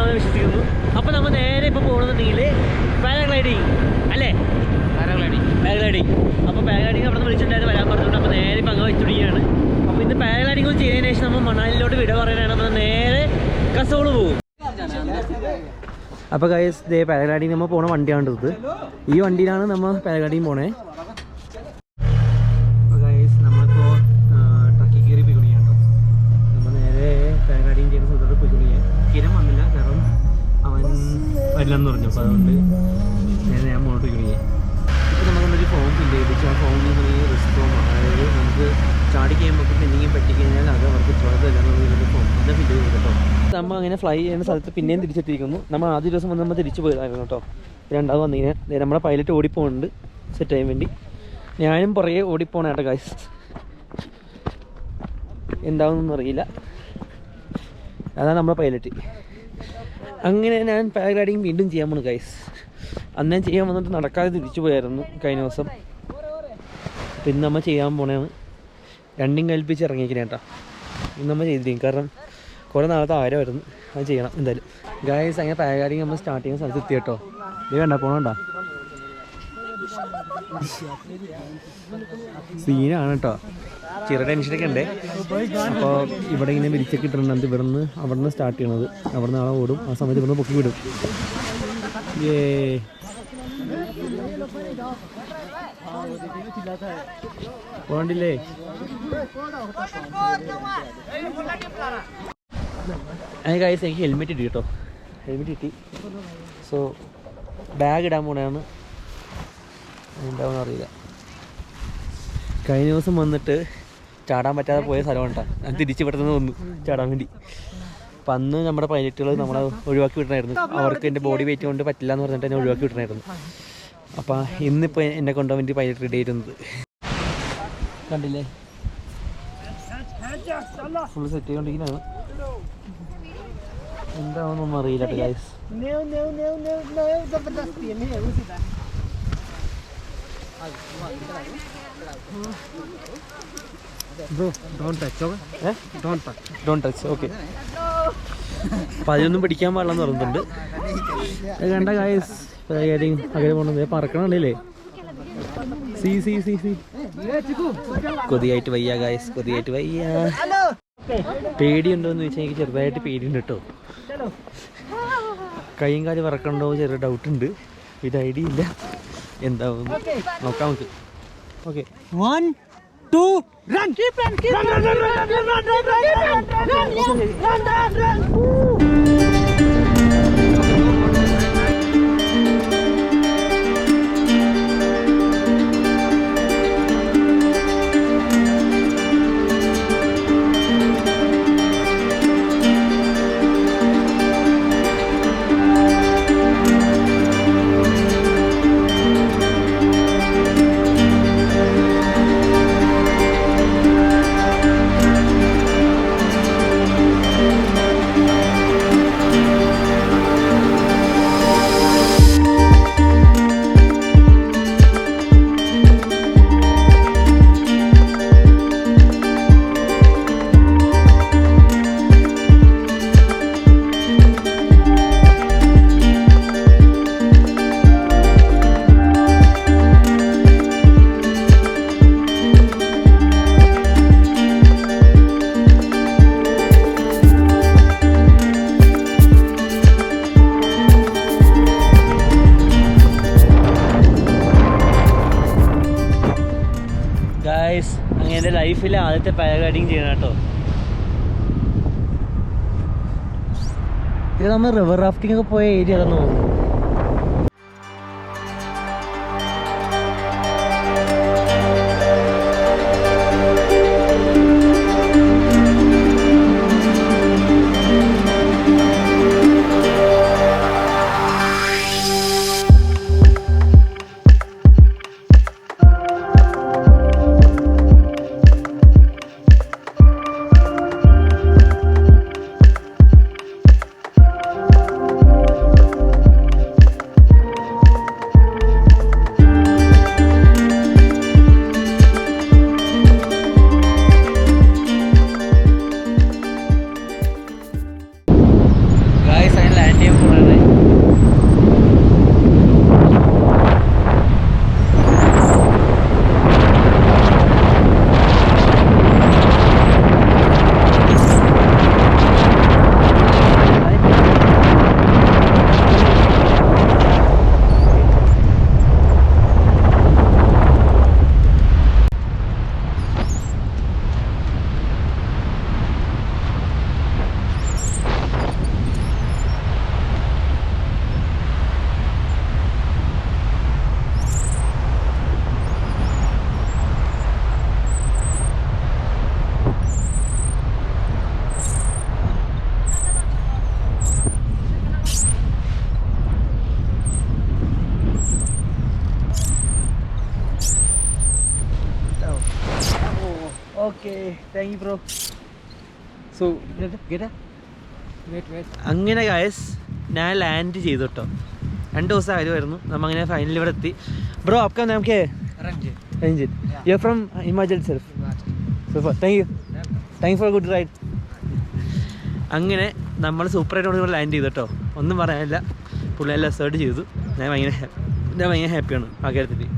ഇഷ്ടപ്പെട്ടുണ്ടാവുമെന്ന് വിശ്വസിക്കുന്നു. അപ്പോൾ നമ്മൾ നേരെ ഇപ്പോൾ പോകുന്നുണ്ടെങ്കിൽ പാരാഗ്ലൈഡിങ് അല്ലേ? പാരാഗ്ലൈഡിങ്. അപ്പോൾ പാരാഗ്ലൈഡിങ് അവിടെ നിന്ന് വിളിച്ചിട്ടുണ്ടായിരുന്നു, വരാൻ പറഞ്ഞിട്ടുണ്ട്. അപ്പോൾ നേരെ ഇപ്പോൾ അങ്ങ് വെച്ചുപിടിക്കുകയാണ്. അപ്പോൾ ഇന്ന് പാരാഗ്ലൈഡിങ് ഒന്ന് ചെയ്തതിന് ശേഷം നമ്മൾ മണാലിയിലോട്ട് വിട പറയാനാണ്. അപ്പോൾ നേരെ കസോള് പോകും. അപ്പോൾ ഗൈസ് ദേ പാരാഗ്ലൈഡിങ് നമ്മൾ പോണ വണ്ടിയാണ് ഇത്. ഈ വണ്ടിയിലാണ് നമ്മൾ പാരാഗ്ലൈഡിങ് പോണേ. അപ്പോൾ ഗൈസ് നമ്മളിപ്പോൾ ട്രക്കിൽ കയറി പോയിക്കൊണ്ടിരിക്കുകയാണ്. നമ്മൾ നേരെ പാരാഗ്ലൈഡിങ് ചെയ്യുന്ന സ്ഥലത്തോട്ട് പോയിക്കൊണ്ടിരിക്കുക. കിരൺ വന്നില്ല, കാരണം അവൻ വരില്ലെന്ന് പറഞ്ഞു. അപ്പോൾ അതുകൊണ്ട് നേരെ ഞാൻ മുന്നോട്ട് പോയിക്കൊണ്ടിരിക്കുക. ഇപ്പോൾ നമുക്കൊരു ഫോം ഫില്ല് ചെയ്തിട്ട് ആ ഫോമിൽ നമ്മൾ ഈ റിസ്ക് ഫോം, അതായത് നമുക്ക് ചാടി കഴിയുമ്പോൾ എന്തെങ്കിലും പറ്റിക്കഴിഞ്ഞാൽ അത് അവർക്ക് ഉത്തരവാദിത്തമില്ലെന്നുള്ള ഫോം അത് ഫില്ല് ചെയ്ത് കേട്ടോ. നമ്മൾ അങ്ങനെ ഫ്ലൈ ചെയ്യുന്ന സ്ഥലത്ത് പിന്നെയും തിരിച്ചെത്തിയിരിക്കുന്നു. നമ്മൾ ആദ്യ ദിവസം വന്ന് നമ്മൾ തിരിച്ചു പോയതായിരുന്നു കേട്ടോ. രണ്ടാമത് വന്നിങ്ങനെ നമ്മുടെ പൈലറ്റ് ഓടിപ്പോകുന്നുണ്ട് സെറ്റ് ചെയ്യാൻ വേണ്ടി. ഞാനും പുറകെ ഓടിപ്പോണ കേട്ടോ ഗൈസ്. എന്താവുന്നൊന്നും അറിയില്ല. അതാണ് നമ്മുടെ പൈലറ്റ്. അങ്ങനെ ഞാൻ പാരാഗ്ലൈഡിങ് വീണ്ടും ചെയ്യാൻ പോണു ഗൈസ്. അന്ന് ഞാൻ ചെയ്യാൻ വന്നിട്ട് നടക്കാതെ തിരിച്ചു പോയായിരുന്നു കഴിഞ്ഞ ദിവസം. പിന്നെ നമ്മൾ ചെയ്യാൻ പോണേന്ന് രണ്ടും കൽപ്പിച്ച് ഇറങ്ങിയിരിക്കണേ കേട്ടോ. ഇന്ന് നമ്മൾ ചെയ്തിരിക്കും, കാരണം കുറേ നാളത്തെ ആരമായിരുന്നു. അത് ചെയ്യണം എന്തായാലും ഗൈസ്. അങ്ങനെ പാരാഗ്ലൈഡിങ് നമ്മൾ സ്റ്റാർട്ട് ചെയ്യുന്ന സ്ഥലത്ത് എത്തി കേട്ടോ. ഇത് കണ്ട പോകണോ സീനാണ് കേട്ടോ. ചെറിയ ടെൻഷനൊക്കെ ഉണ്ട്. അപ്പോൾ ഇവിടെ ഇങ്ങനെ വിരിച്ചൊക്കെ ഇട്ടിട്ടുണ്ട്. അവിടെ നിന്ന് സ്റ്റാർട്ട് ചെയ്യണത്. അവിടെ നിന്ന് ആളെ ഓടും. ആ സമയത്ത് ഇവിടെ നിന്ന് പൊക്കി വിടും. പോകണ്ടില്ലേ? അതിന് ഗൈസ് എനിക്ക് ഹെൽമെറ്റ് കിട്ടി കേട്ടോ. ഹെൽമെറ്റ് കിട്ടി. സോ ബാഗ് ഇടാൻ പോണെയാണ്. എന്താണെന്ന് അറിയില്ല. കഴിഞ്ഞ ദിവസം വന്നിട്ട് ചാടാൻ പറ്റാതെ പോയ സ്ഥലമാണ് കേട്ടോ. ഞാൻ തിരിച്ച് പെട്ടെന്ന് വന്നു ചാടാൻ വേണ്ടി. അപ്പം അന്ന് നമ്മുടെ പൈലറ്റുകൾ നമ്മളെ ഒഴിവാക്കി വിടണമായിരുന്നു. അവർക്ക് എൻ്റെ ബോഡി വെയിറ്റ് കൊണ്ട് പറ്റില്ല എന്ന് പറഞ്ഞിട്ട് എന്നെ ഒഴിവാക്കി വിടണമായിരുന്നു. അപ്പം ഇന്നിപ്പോൾ എന്നെ കൊണ്ടുപോകാൻ വേണ്ടി പൈലറ്റ് റെഡി ആയിരുന്നത് കണ്ടില്ലേ. ഫുൾ സെറ്റ് ചെയ്തുകൊണ്ടിരിക്കുന്നതാണ്. എന്താണെന്നൊന്നും അറിയില്ല കേട്ടോ guys. Bro, don't touch, okay? Don't touch, okay. അപ്പം അതിനൊന്നും പിടിക്കാൻ പാടില്ലെന്ന് പറഞ്ഞിട്ടുണ്ട്. കണ്ട ഗൈസ് അങ്ങനെ പോകണത് പറക്കണല്ലേ. സി കൊതിയായിട്ട് വയ്യ ഗൈസ്, കൊതിയായിട്ട് വയ്യ. പേടിയുണ്ടോ എന്ന് ചോദിച്ചാൽ എനിക്ക് ചെറുതായിട്ട് പേടിയുണ്ട് കേട്ടോ. കൈയും കാലും പറക്കണ്ടോ ചെറിയ ഡൗട്ടുണ്ട്. ഇത് ഐഡിയ ഇല്ല എന്താവും. നോക്കാം നമുക്ക്. Okay 1 2 run. Keep run. അങ്ങനെ എൻ്റെ ലൈഫിലെ ആദ്യത്തെ പാരാഗ്ലൈഡിങ് ചെയ്യണം കേട്ടോ. ഇത് നമ്മൾ റിവർ റാഫ്റ്റിംഗ് ഒക്കെ പോയ ഏരിയ ആണെന്ന് തോന്നുന്നു. Okay thank you bro. So Wait. അങ്ങനെ ഗായസ് ഞാൻ ലാൻഡ് ചെയ്തു കേട്ടോ. 2 ദിവസം കാര്യമായിരുന്നു. നമ്മങ്ങനെ ഫൈനലി ഇവിടെ എത്തി. ബ്രോ आपका नाम क्या है? Ranjit. You're from Himachal itself. Super. Thank you for a good ride. അങ്ങനെ നമ്മൾ സൂപ്പറായിട്ട് ഇവിടെ ലാൻഡ് ചെയ്തു കേട്ടോ. ഒന്നും പറയാനില്ല. പുള്ളി എല്ലാം സെർച്ച് ചെയ്തു. ഞാൻ ഭയങ്കര ഹാപ്പിയാണ് ആ കാര്യത്തിൽ.